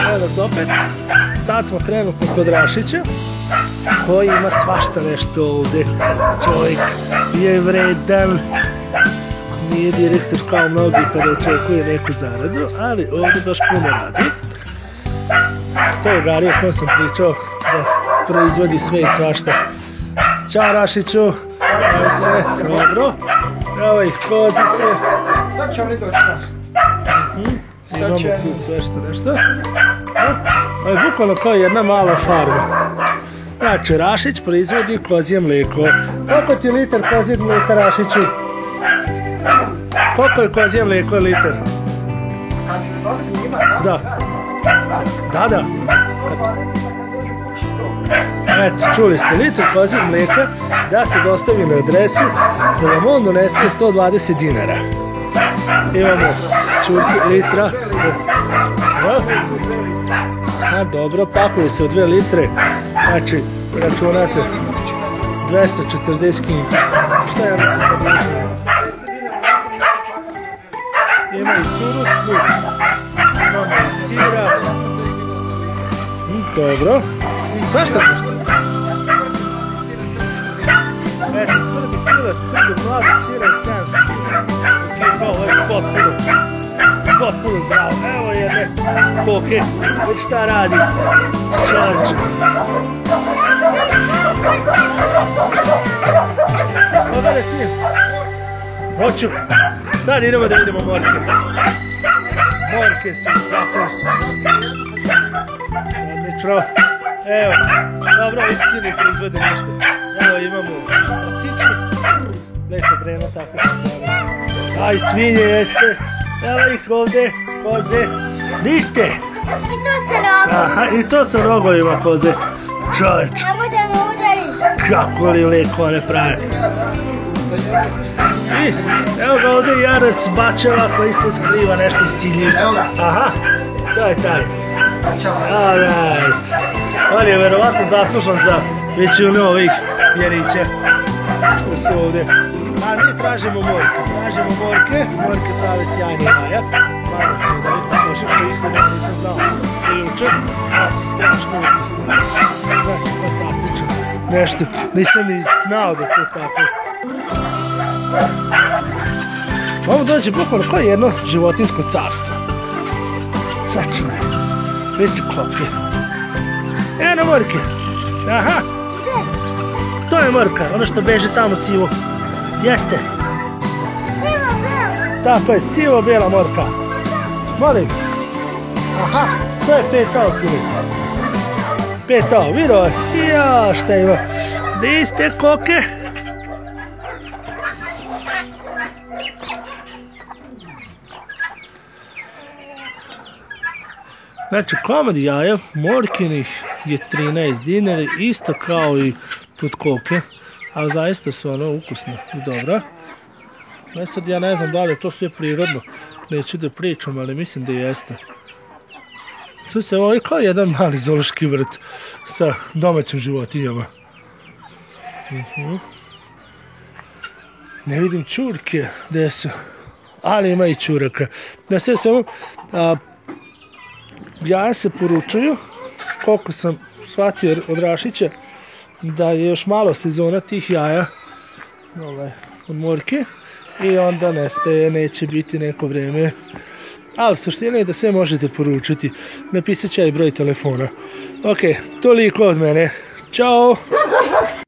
Evo nas opet. Sad smo trenutno kod Rašića, koji ima svašta nešto ovdje. Čovjek je vredan. Nije direktor kao mnogi kada očekuje neku zaradu, ali ovdje baš puno radi. To je Gari o kojem sam pričao da proizvodi sve i svašta. Ćao Rašiću, evo se, dobro. Evo ih kozice. Sad će oni doći naš. Imamo tu sve nešto. Ovo je bukvalno kao jedna mala farma. Znači, Rašić proizvodi kozje mlijeko. Koliko ti je litar kozjeg mlijeka, Rašiću? Koliko je kozje mlijeko litar? Kad nosim njima, da? Da. Eto, čuli ste, litar kozjeg mlijeka da se dostavi na adresu da vam on donese 120 dinara. Imamo čurke litra. Dobro, pakuje se u 2 litre. Znači, računate 240 kg. Šta ja mislim kad računam? Ima i surut, imamo i sira. Dobro. Svašta nešto. Eto, prvi kilo mladih sira i 700 kg. Ovo je potpuno zdravo. Evo jedne koke. Već šta radi? Čarđe. Pogledaj s njim. Hoću. Sad idemo da vidimo morke. Morke su zakon. Odlično. Evo. Dobro, i sili proizvode nešto. Evo imamo osići. Lepo brema, tako se zove. Aj, svinje jeste. Evo ih ovdje, koze. Di ste? I to sa rogom. Aha, i to sa rogovima koze. Čovječ. Ne budemo udariš. Kako li leko one prave. I evo ga ovdje jarac bačeva koji se skriva nešto s tim. Aha, to je taj. Alright. On je verovatno zaslužan za većinu ovih mjerića što su ovdje. A mi tražimo morke. Morke prave sjajne jaja. Malo se da vidite koši što iskreno nisam znao do jučer. A su strašno ukusne. Znači, fantastično. Nešto, nisam ni znao da to tako. Ovo dođe bukvalno kao jedno životinsko carstvo. Sačne. Vidite kopije. Eno morke. Aha. To je morka, ono što beže tamo sivo. Jeste. Sivo-bela. Tako je, sivo-bela morka. Molim. Aha, to je petao sili. Petao, vidio je. Ja, šta ima. Di ste koke? Znači, komad jaja morkinih je 13 dinara, isto kao i kod koke, ali zaista su ono ukusne i dobra. Sad ja ne znam da li je to sve prirodno, neću da pričam, ali mislim da jeste. Sve se ovo je kao jedan mali zoološki vrt sa domaćim životinjama. Ne vidim čurke gdje su, ali ima i čuraka. Na sve samo jaja se poručuju, koliko sam shvatio od Rašića, da je još malo sezona tih jaja od morke i onda nestaje, neće biti neko vreme. Ali suština je da sve možete poručiti. Napisat ću ja i broj telefona. Ok, toliko od mene. Ćao!